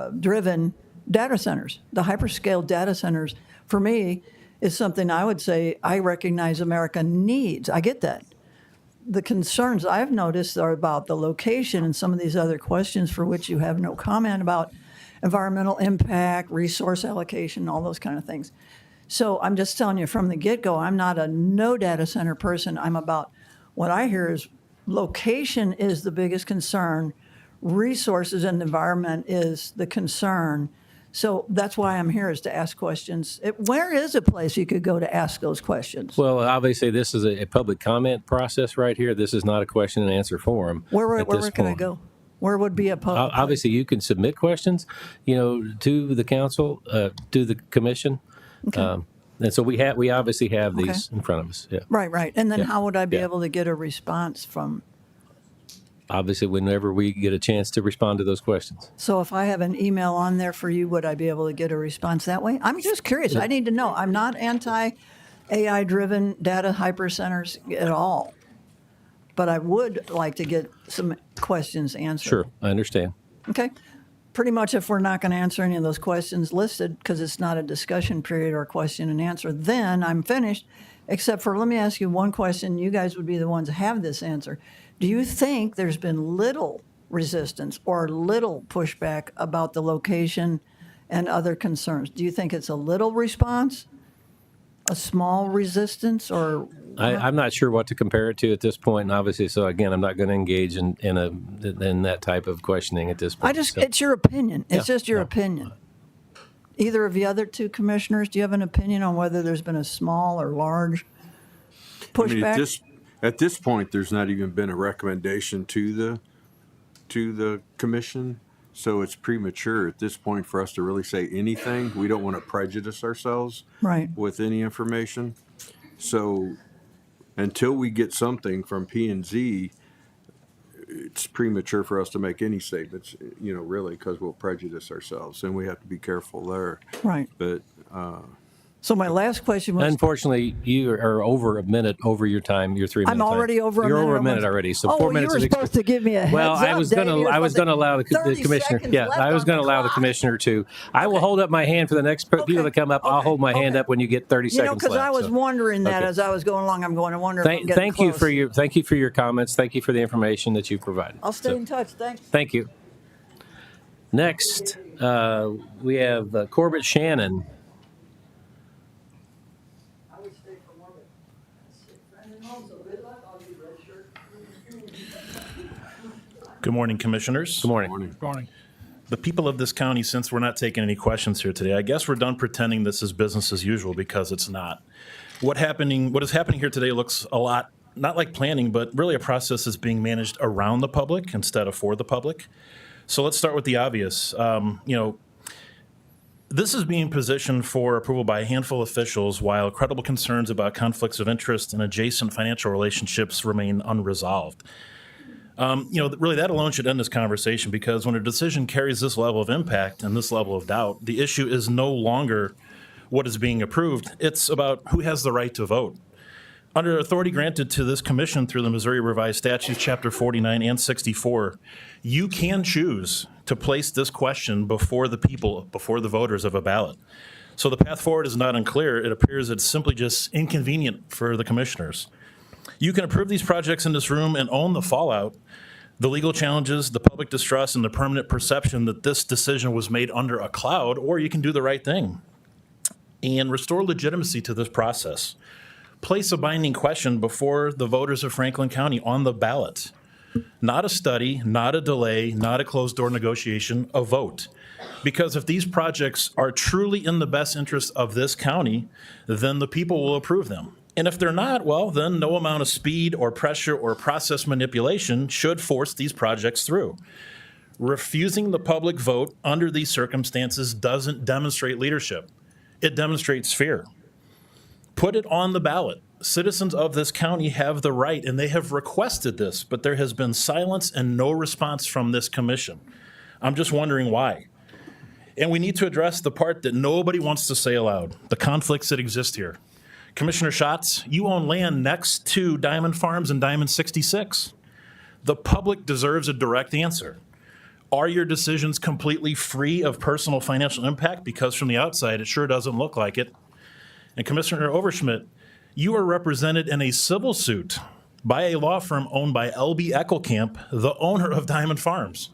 driven data centers. The hyperscale data centers, for me, is something I would say I recognize America needs. I get that. The concerns I've noticed are about the location and some of these other questions for which you have no comment about environmental impact, resource allocation, all those kind of things. So I'm just telling you from the get-go, I'm not a no data center person. I'm about what I hear is location is the biggest concern. Resources and environment is the concern. So that's why I'm here, is to ask questions. Where is a place you could go to ask those questions? Well, obviously, this is a public comment process right here. This is not a question and answer forum. Where can I go? Where would be a public? Obviously, you can submit questions, to the council, to the commission. Okay. And so we obviously have these in front of us. Yeah. Right. And then how would I be Yeah. able to get a response from? Obviously, whenever we get a chance to respond to those questions. So if I have an email on there for you, would I be able to get a response that way? I'm just curious. I need to know. I'm not anti-AI driven data hypercenters at all. But I would like to get some questions answered. Sure, I understand. Okay. Pretty much if we're not going to answer any of those questions listed, because it's not a discussion period or question and answer, then I'm finished. Except for, let me ask you one question. You guys would be the ones that have this answer. Do you think there's been little resistance or little pushback about the location and other concerns? Do you think it's a little response, a small resistance, or? I'm not sure what to compare it to at this point, and obviously, so again, I'm not going to engage in that type of questioning at this point. It's your opinion. It's just your opinion. Either of the other two commissioners, do you have an opinion on whether there's been a small or large pushback? At this point, there's not even been a recommendation to the commission, so it's premature at this point for us to really say anything. We don't want to prejudice ourselves with any information. So until we get something from P&Z, it's premature for us to make any statements, really, because we'll prejudice ourselves, and we have to be careful there. Right. But so my last question was. Unfortunately, you are over a minute over your time. Your 3 minutes. I'm already over a minute. You're over a minute already. So 4 minutes. You were supposed to give me a heads Well, up, I was going to allow the commissioner. Yeah, I was going to allow the commissioner to. I will hold up my hand for the next people that come up. I'll hold my hand up when you get 30 seconds left. Because I was wondering that as I was going along. I'm going to wonder. Thank you for your comments. Thank you for the information that you provided. I'll stay in touch. Thanks. Thank you. Next, we have Corbett Shannon. Good morning, commissioners. Good morning. Good morning. The people of this county, since we're not taking any questions here today, I guess we're done pretending this is business as usual, because it's not. What is happening here today looks a lot, not like planning, but really a process that's being managed around the public instead of for the public. So let's start with the obvious. This is being positioned for approval by a handful of officials while credible concerns about conflicts of interest and adjacent financial relationships remain unresolved. Really, that alone should end this conversation, because when a decision carries this level of impact and this level of doubt, the issue is no longer what is being approved. It's about who has the right to vote. Under authority granted to this commission through the Missouri Revised Statutes, Chapter 49 and 64, you can choose to place this question before the people, before the voters of a ballot. So the path forward is not unclear. It appears it's simply just inconvenient for the commissioners. You can approve these projects in this room and own the fallout, the legal challenges, the public distrust, and the permanent perception that this decision was made under a cloud, or you can do the right thing and restore legitimacy to this process. Place a binding question before the voters of Franklin County on the ballot. Not a study, not a delay, not a closed-door negotiation, a vote. Because if these projects are truly in the best interest of this county, then the people will approve them. And if they're not, well, then no amount of speed or pressure or process manipulation should force these projects through. Refusing the public vote under these circumstances doesn't demonstrate leadership. It demonstrates fear. Put it on the ballot. Citizens of this county have the right, and they have requested this, but there has been silence and no response from this commission. I'm just wondering why. And we need to address the part that nobody wants to say aloud, the conflicts that exist here. Commissioner Schatz, you own land next to Diamond Farms and Diamond 66. The public deserves a direct answer. Are your decisions completely free of personal financial impact? Because from the outside, it sure doesn't look like it. And Commissioner Overschmidt, you are represented in a civil suit by a law firm owned by L.B. Eckelkamp, the owner of Diamond Farms.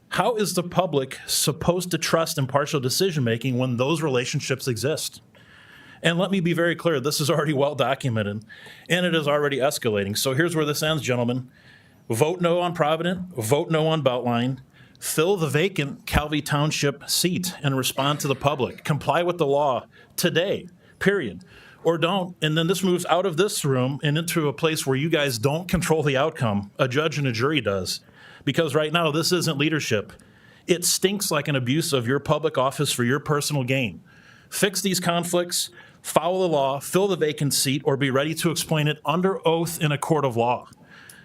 How is the public supposed to trust impartial decision-making when those relationships exist? And let me be very clear, this is already well documented, and it is already escalating. So here's where this ends, gentlemen. Vote no on Provident, vote no on Beltline, fill the vacant Calvi Township seat and respond to the public. Comply with the law today, period. Or don't, and then this moves out of this room and into a place where you guys don't control the outcome. A judge and a jury does. Because right now, this isn't leadership. It stinks like an abuse of your public office for your personal gain. Fix these conflicts, follow the law, fill the vacant seat, or be ready to explain it under oath in a court of law.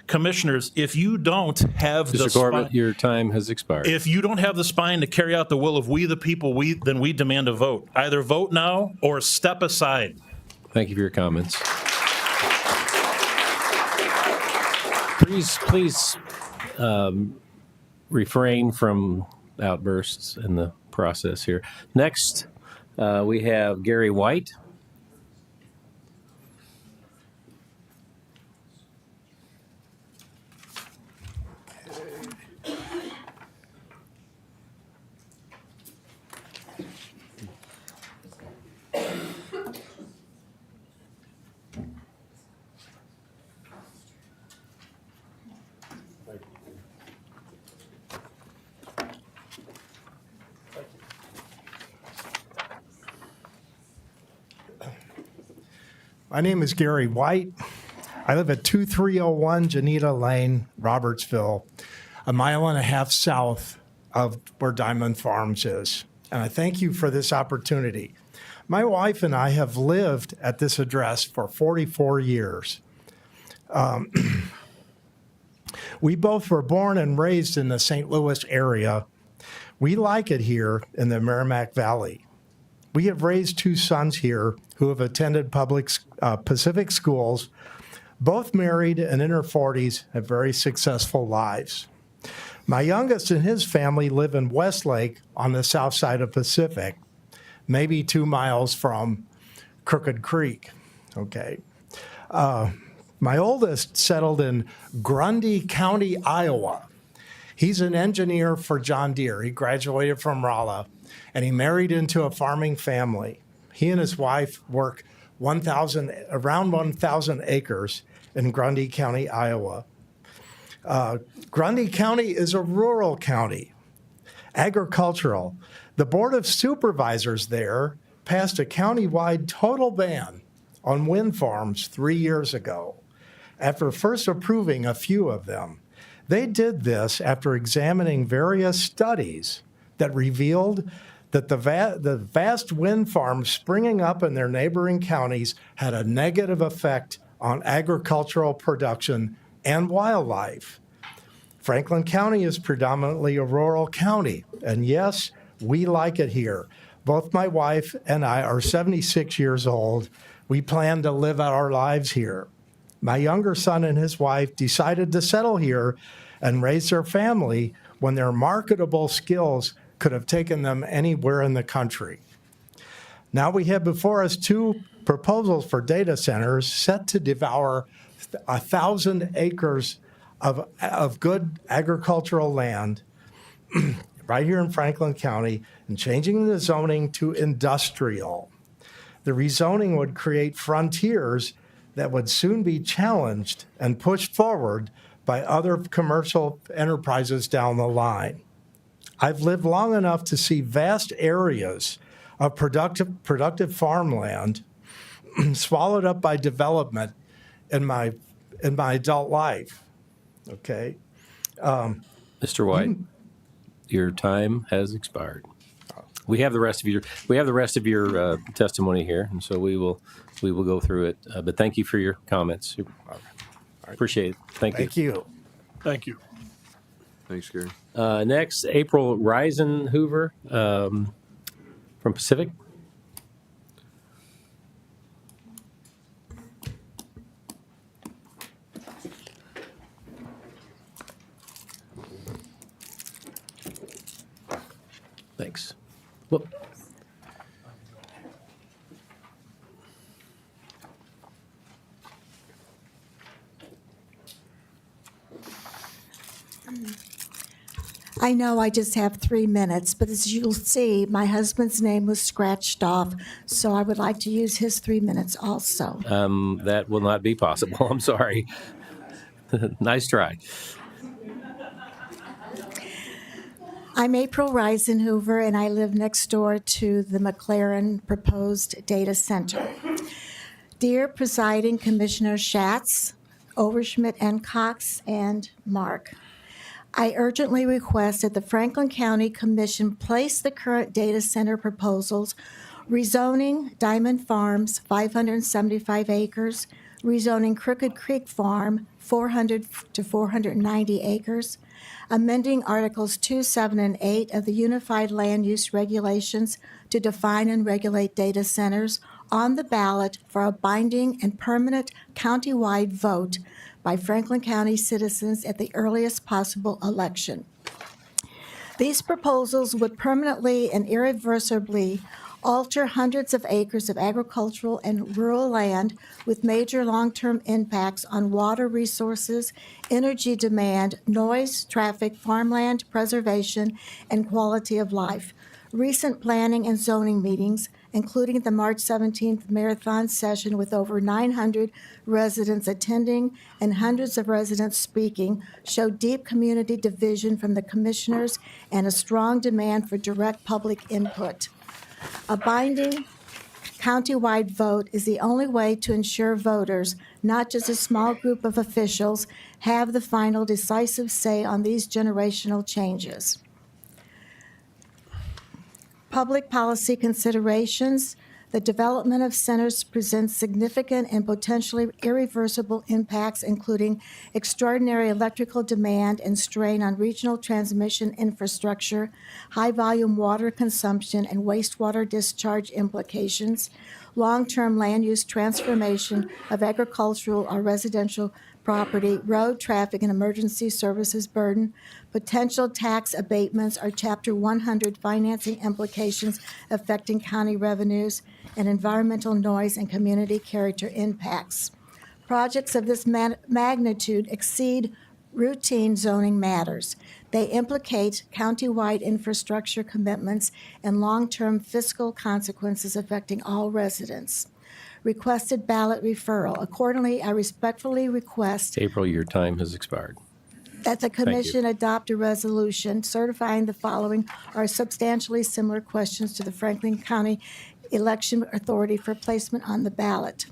Commissioners, if you don't have the Mr. Corbett, spine, your time has expired. if you don't have the spine to carry out the will of we the people, then we demand a vote. Either vote now or step aside. Thank you for your comments. Please refrain from outbursts in the process here. Next, we have Gary White. My name is Gary White. I live at 2301 Janita Lane, Robertsville, a mile and a half south of where Diamond Farms is. And I thank you for this opportunity. My wife and I have lived at this address for 44 years. We both were born and raised in the St. Louis area. We like it here in the Merrimack Valley. We have raised two sons here who have attended public Pacific schools, both married and in their 40s, have very successful lives. My youngest and his family live in Westlake on the south side of Pacific, maybe 2 miles from Crooked Creek. Okay. My oldest settled in Grundy County, Iowa. He's an engineer for John Deere. He graduated from Rolla, and he married into a farming family. He and his wife work around 1,000 acres in Grundy County, Iowa. Grundy County is a rural county, agricultural. The Board of Supervisors there passed a countywide total ban on wind farms 3 years ago, after first approving a few of them. They did this after examining various studies that revealed that the vast wind farms springing up in their neighboring counties had a negative effect on agricultural production and wildlife. Franklin County is predominantly a rural county, and yes, we like it here. Both my wife and I are 76 years old. We plan to live out our lives here. My younger son and his wife decided to settle here and raise their family when their marketable skills could have taken them anywhere in the country. Now we have before us two proposals for data centers set to devour 1,000 acres of good agricultural land right here in Franklin County and changing the zoning to industrial. The rezoning would create frontiers that would soon be challenged and pushed forward by other commercial enterprises down the line. I've lived long enough to see vast areas of productive farmland swallowed up by development in my adult life. Okay. Mr. White, your time has expired. We have the rest of your testimony here, and so we will go through it. But thank you for your comments. Appreciate it. Thank you. Thank you. Thank you. Thanks, Gary. Next, April Reisenhoover from Pacific. Well, I know I just have 3 minutes, but as you'll see, my husband's name was scratched off, so I would like to use his 3 minutes also. that will not be possible. I'm sorry. Nice try. I'm April Reisenhoover, and I live next door to the McLaren proposed data center. Dear Presiding Commissioner Schatz, Overschmidt and Cox, and Mark, I urgently request that the Franklin County Commission place the current data center proposals, rezoning Diamond Farms 575 acres, rezoning Crooked Creek Farm 400 to 490 acres, amending Articles 2, 7, and 8 of the Unified Land Use Regulations to define and regulate data centers on the ballot for a binding and permanent countywide vote by Franklin County citizens at the earliest possible election. These proposals would permanently and irreversibly alter hundreds of acres of agricultural and rural land with major long-term impacts on water resources, energy demand, noise, traffic, farmland preservation, and quality of life. Recent planning and zoning meetings, including the March 17th marathon session with over 900 residents attending and hundreds of residents speaking, show deep community division from the commissioners and a strong demand for direct public input. A binding countywide vote is the only way to ensure voters, not just a small group of officials, have the final decisive say on these generational changes. Public policy considerations. The development of centers presents significant and potentially irreversible impacts, including extraordinary electrical demand and strain on regional transmission infrastructure, high-volume water consumption and wastewater discharge implications, long-term land use transformation of agricultural or residential property, road traffic and emergency services burden, potential tax abatements or Chapter 100 financing implications affecting county revenues, and environmental noise and community character impacts. Projects of this magnitude exceed routine zoning matters. They implicate countywide infrastructure commitments and long-term fiscal consequences affecting all residents. Requested ballot referral. Accordingly, I respectfully request April, your time has expired. that the commission adopt a resolution certifying the following are substantially similar questions to the Franklin County Election Authority for placement on the ballot.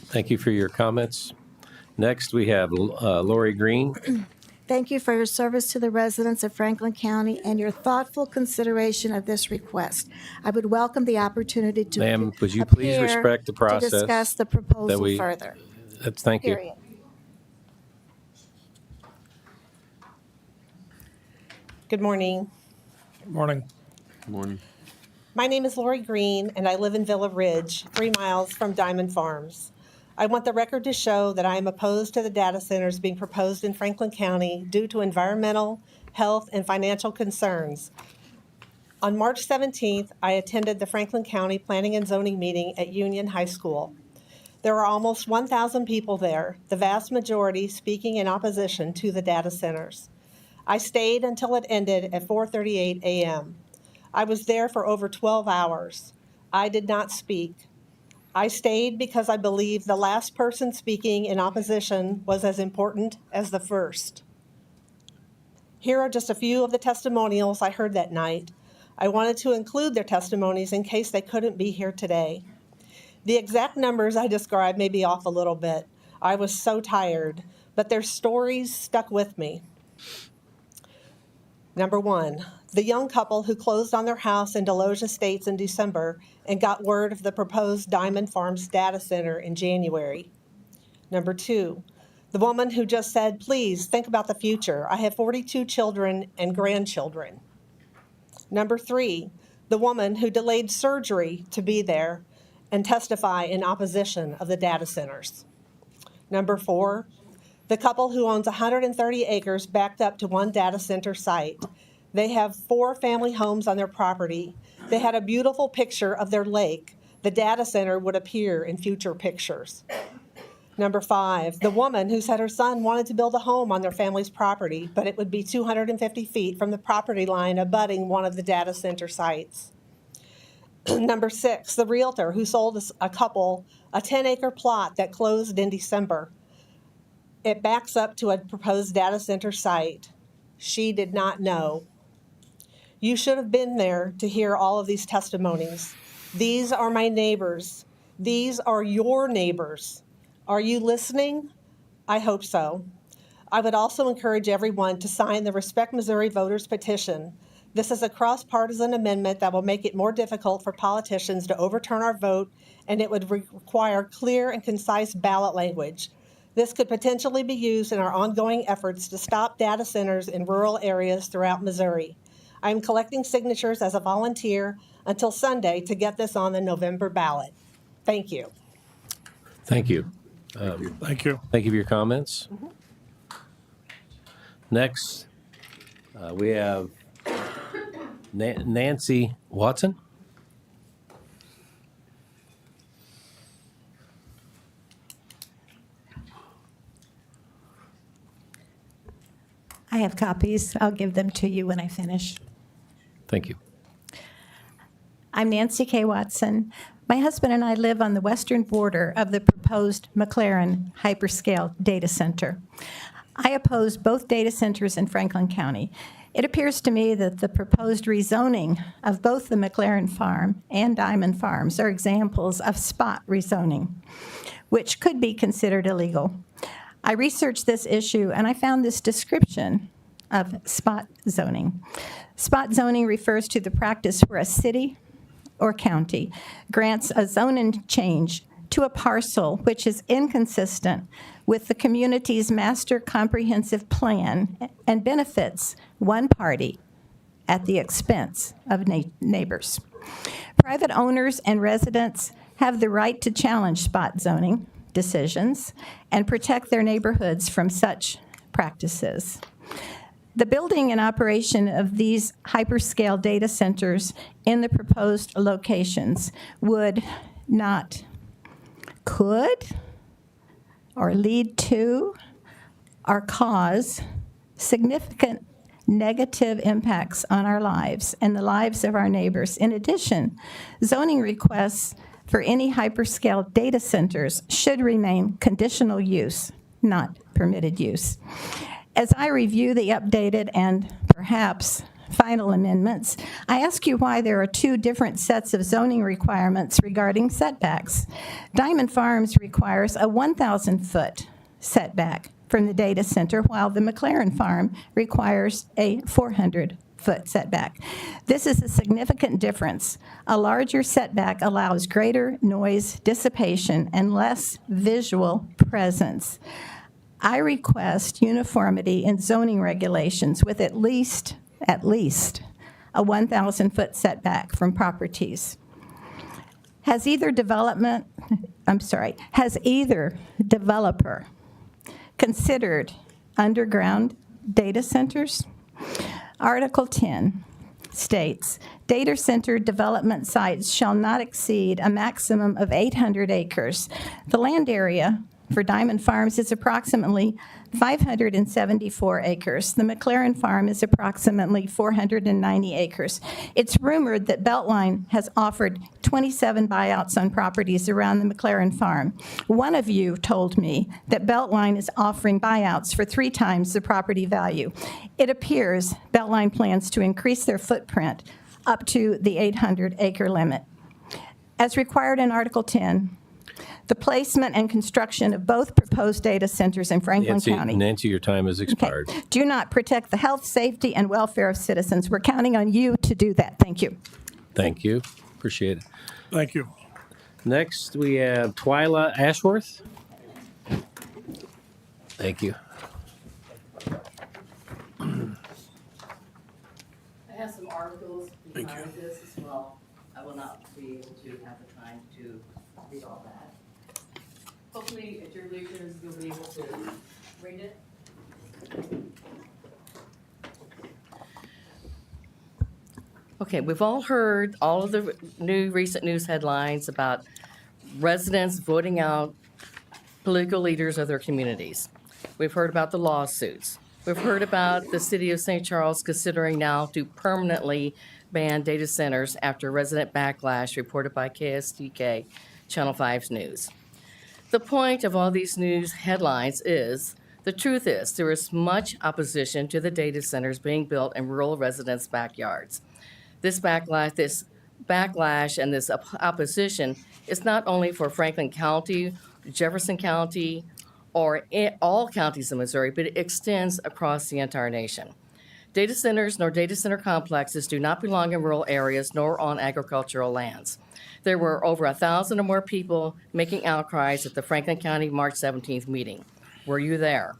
Thank you for your comments. Next, we have Lori Green. Thank you for your service to the residents of Franklin County and your thoughtful consideration of this request. I would welcome the opportunity to Ma'am, would you please appear respect the process to discuss the that proposal we- further. Thank you. Period. Good morning. Morning. Morning. My name is Lori Green, and I live in Villa Ridge, 3 miles from Diamond Farms. I want the record to show that I am opposed to the data centers being proposed in Franklin County due to environmental, health, and financial concerns. On March 17th, I attended the Franklin County Planning and Zoning meeting at Union High School. There were almost 1,000 people there, the vast majority speaking in opposition to the data centers. I stayed until it ended at 4:38 a.m. I was there for over 12 hours. I did not speak. I stayed because I believe the last person speaking in opposition was as important as the first. Here are just a few of the testimonials I heard that night. I wanted to include their testimonies in case they couldn't be here today. The exact numbers I described may be off a little bit. I was so tired, but their stories stuck with me. Number 1, the young couple who closed on their house in Deloge Estates in December and got word of the proposed Diamond Farms data center in January. Number 2, the woman who just said, please think about the future. I have 42 children and grandchildren. Number 3, the woman who delayed surgery to be there and testify in opposition of the data centers. Number 4, the couple who owns 130 acres backed up to one data center site. They have 4 family homes on their property. They had a beautiful picture of their lake. The data center would appear in future pictures. Number 5, the woman who said her son wanted to build a home on their family's property, but it would be 250 feet from the property line abutting one of the data center sites. Number 6, the realtor who sold a couple a 10-acre plot that closed in December. It backs up to a proposed data center site. She did not know. You should have been there to hear all of these testimonies. These are my neighbors. These are your neighbors. Are you listening? I hope so. I would also encourage everyone to sign the Respect Missouri Voters Petition. This is a cross-partisan amendment that will make it more difficult for politicians to overturn our vote, and it would require clear and concise ballot language. This could potentially be used in our ongoing efforts to stop data centers in rural areas throughout Missouri. I am collecting signatures as a volunteer until Sunday to get this on the November ballot. Thank you. Thank you. Thank you. Thank you for your comments. Next, we have Nancy Watson. I have copies. I'll give them to you when I finish. Thank you. I'm Nancy K. Watson. My husband and I live on the western border of the proposed McLaren hyperscale data center. I oppose both data centers in Franklin County. It appears to me that the proposed rezoning of both the McLaren Farm and Diamond Farms are examples of spot rezoning, which could be considered illegal. I researched this issue and I found this description of spot zoning. Spot zoning refers to the practice where a city or county grants a zoning change to a parcel which is inconsistent with the community's master comprehensive plan and benefits one party at the expense of neighbors. Private owners and residents have the right to challenge spot zoning decisions and protect their neighborhoods from such practices. The building and operation of these hyperscale data centers in the proposed locations would not, could, or lead to, or cause significant negative impacts on our lives and the lives of our neighbors. In addition, zoning requests for any hyperscale data centers should remain conditional use, not permitted use. As I review the updated and perhaps final amendments, I ask you why there are two different sets of zoning requirements regarding setbacks. Diamond Farms requires a 1,000-foot setback from the data center, while the McLaren Farm requires a 400-foot setback. This is a significant difference. A larger setback allows greater noise dissipation and less visual presence. I request uniformity in zoning regulations with at least a 1,000-foot setback from properties. Has either developer considered underground data centers? Article 10 states, data center development sites shall not exceed a maximum of 800 acres. The land area for Diamond Farms is approximately 574 acres. The McLaren Farm is approximately 490 acres. It's rumored that Beltline has offered 27 buyouts on properties around the McLaren Farm. One of you told me that Beltline is offering buyouts for 3 times the property value. It appears Beltline plans to increase their footprint up to the 800-acre limit. As required in Article 10, the placement and construction of both proposed data centers in Franklin County. Nancy, your time has expired. Okay. Do not protect the health, safety, and welfare of citizens. We're counting on you to do that. Thank you. Thank you. Appreciate it. Thank you. Next, we have Twyla Ashworth. Thank you. I have some articles behind this as well. I will not be able to have the time to read all that. Hopefully, at your leisure, you'll be able to read it. Okay, we've all heard all of the recent news headlines about residents voting out political leaders of their communities. We've heard about the lawsuits. We've heard about the city of St. Charles considering now to permanently ban data centers after resident backlash reported by KSDK, Channel 5's News. The point of all these news headlines is, the truth is, there is much opposition to the data centers being built in rural residents' backyards. This backlash and this opposition is not only for Franklin County, Jefferson County, or all counties in Missouri, but it extends across the entire nation. Data centers nor data center complexes do not belong in rural areas nor on agricultural lands. There were over 1,000 or more people making outcries at the Franklin County March 17th meeting. Were you there?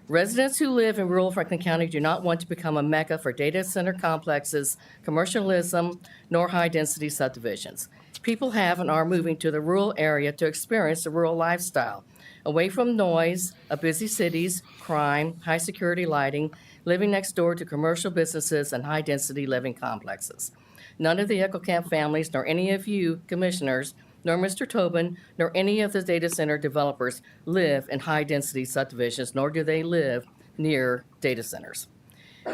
Residents who live in rural Franklin County do not want to become a mecca for data center complexes, commercialism, nor high-density subdivisions. People have and are moving to the rural area to experience the rural lifestyle, away from noise of busy cities, crime, high-security lighting, living next door to commercial businesses and high-density living complexes. None of the Eckelkamp families, nor any of you commissioners, nor Mr. Tobin, nor any of the data center developers live in high-density subdivisions, nor do they live near data centers.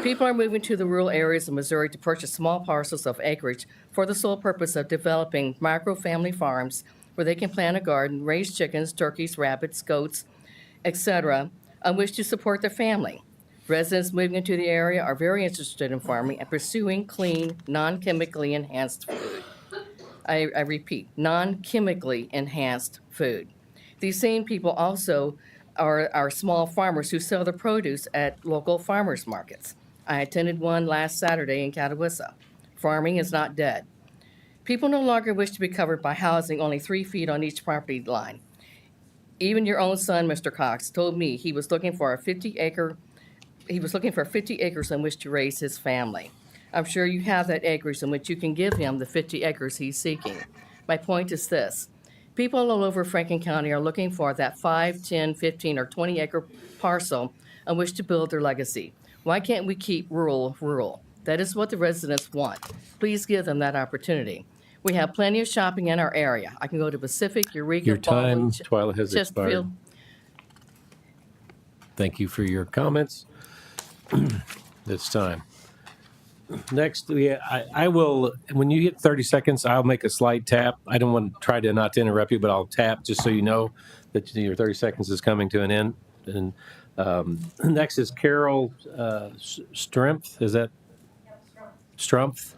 People are moving to the rural areas of Missouri to purchase small parcels of acreage for the sole purpose of developing micro-family farms where they can plant a garden, raise chickens, turkeys, rabbits, goats, etc., on which to support their family. Residents moving into the area are very interested in farming and pursuing clean, non-chemically enhanced food. I repeat, non-chemically enhanced food. These same people also are small farmers who sell their produce at local farmers markets. I attended one last Saturday in Catawissa. Farming is not dead. People no longer wish to be covered by housing only 3 feet on each property line. Even your own son, Mr. Cox, told me he was looking for 50 acres on which to raise his family. I'm sure you have that acreage in which you can give him the 50 acres he's seeking. My point is this. People all over Franklin County are looking for that 5, 10, 15, or 20 acre parcel on which to build their legacy. Why can't we keep rural rural? That is what the residents want. Please give them that opportunity. We have plenty of shopping in our area. I can go to Pacific, Eureka, Your time, Baldwin, Twyla, has expired. Chesterfield. Thank you for your comments. It's time. Next, I will, when you get 30 seconds, I'll make a slight tap. I don't want to try to not to interrupt you, but I'll tap just so you know that your 30 seconds is coming to an end. And next is Carol Strumpf. Is that? Strumpf?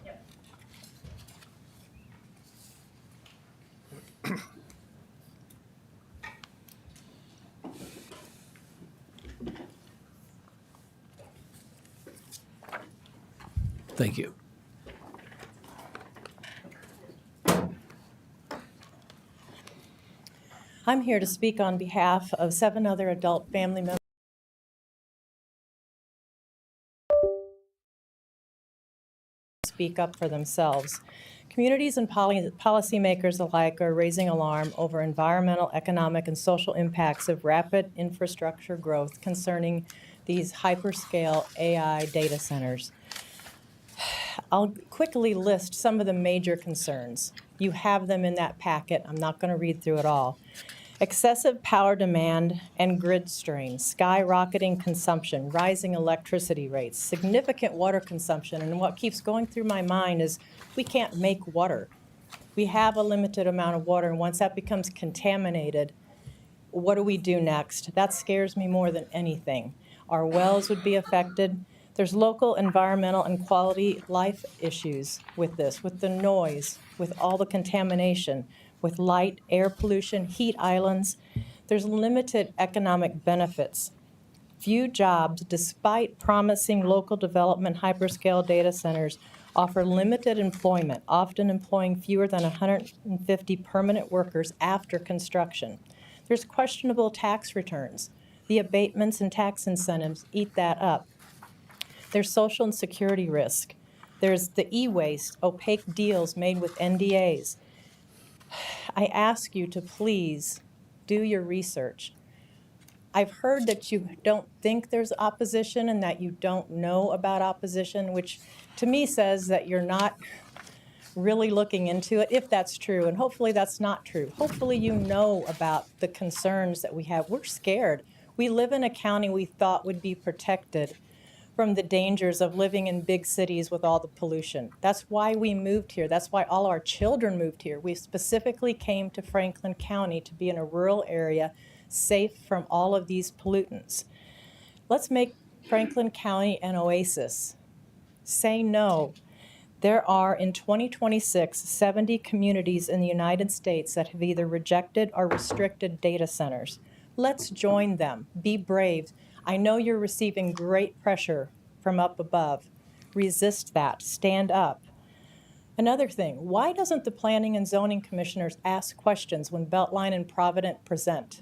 Thank you. I'm here to speak on behalf of 7 other adult family members. Speak up for themselves. Communities and policymakers alike are raising alarm over environmental, economic, and social impacts of rapid infrastructure growth concerning these hyperscale AI data centers. I'll quickly list some of the major concerns. You have them in that packet. I'm not going to read through it all. Excessive power demand and grid strain, skyrocketing consumption, rising electricity rates, significant water consumption, and what keeps going through my mind is we can't make water. We have a limited amount of water, and once that becomes contaminated, what do we do next? That scares me more than anything. Our wells would be affected. There's local environmental and quality life issues with this, with the noise, with all the contamination, with light, air pollution, heat islands. There's limited economic benefits. Few jobs, despite promising local development hyperscale data centers, offer limited employment, often employing fewer than 150 permanent workers after construction. There's questionable tax returns. The abatements and tax incentives eat that up. There's social and security risk. There's the e-waste, opaque deals made with NDAs. I ask you to please do your research. I've heard that you don't think there's opposition and that you don't know about opposition, which to me says that you're not really looking into it, if that's true, and hopefully that's not true. Hopefully you know about the concerns that we have. We're scared. We live in a county we thought would be protected from the dangers of living in big cities with all the pollution. That's why we moved here. That's why all our children moved here. We specifically came to Franklin County to be in a rural area, safe from all of these pollutants. Let's make Franklin County an oasis. Say no. There are, in 2026, 70 communities in the United States that have either rejected or restricted data centers. Let's join them. Be brave. I know you're receiving great pressure from up above. Resist that. Stand up. Another thing, why doesn't the Planning and Zoning Commissioners ask questions when Beltline and Provident present?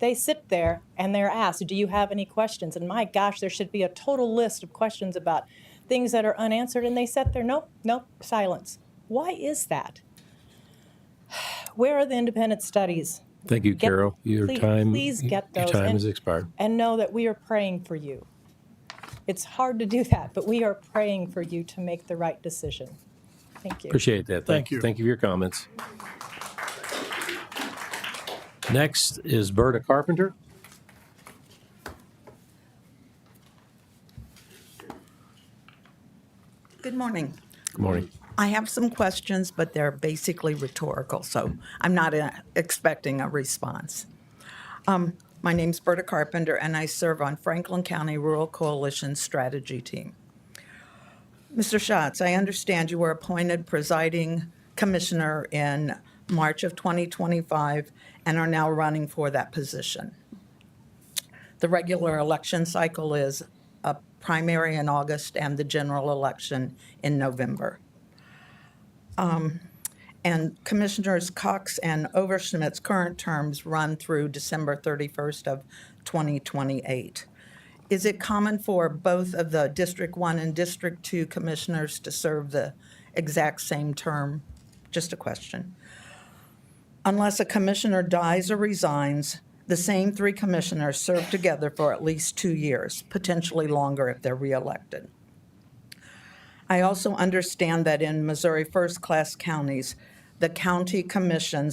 They sit there and they're asked, do you have any questions? And my gosh, there should be a total list of questions about things that are unanswered, and they sit there, nope, silence. Why is that? Where are the independent studies? Thank you, Carol. Your time Please get those. Your time and- has expired. And know that we are praying for you. It's hard to do that, but we are praying for you to make the right decision. Thank you. Appreciate that. Thank you. Thank you for your comments. Next is Berta Carpenter. Good morning. Good morning. I have some questions, but they're basically rhetorical, so I'm not expecting a response. My name's Berta Carpenter, and I serve on Franklin County Rural Coalition Strategy Team. Mr. Schatz, I understand you were appointed presiding commissioner in March of 2025 and are now running for that position. The regular election cycle is a primary in August and the general election in November. And Commissioners Cox and Overschmidt's current terms run through December 31st of 2028. Is it common for both of the District 1 and District 2 commissioners to serve the exact same term? Just a question. Unless a commissioner dies or resigns, the same three commissioners serve together for at least 2 years, potentially longer if they're reelected. I also understand that in Missouri first-class counties, the county commissions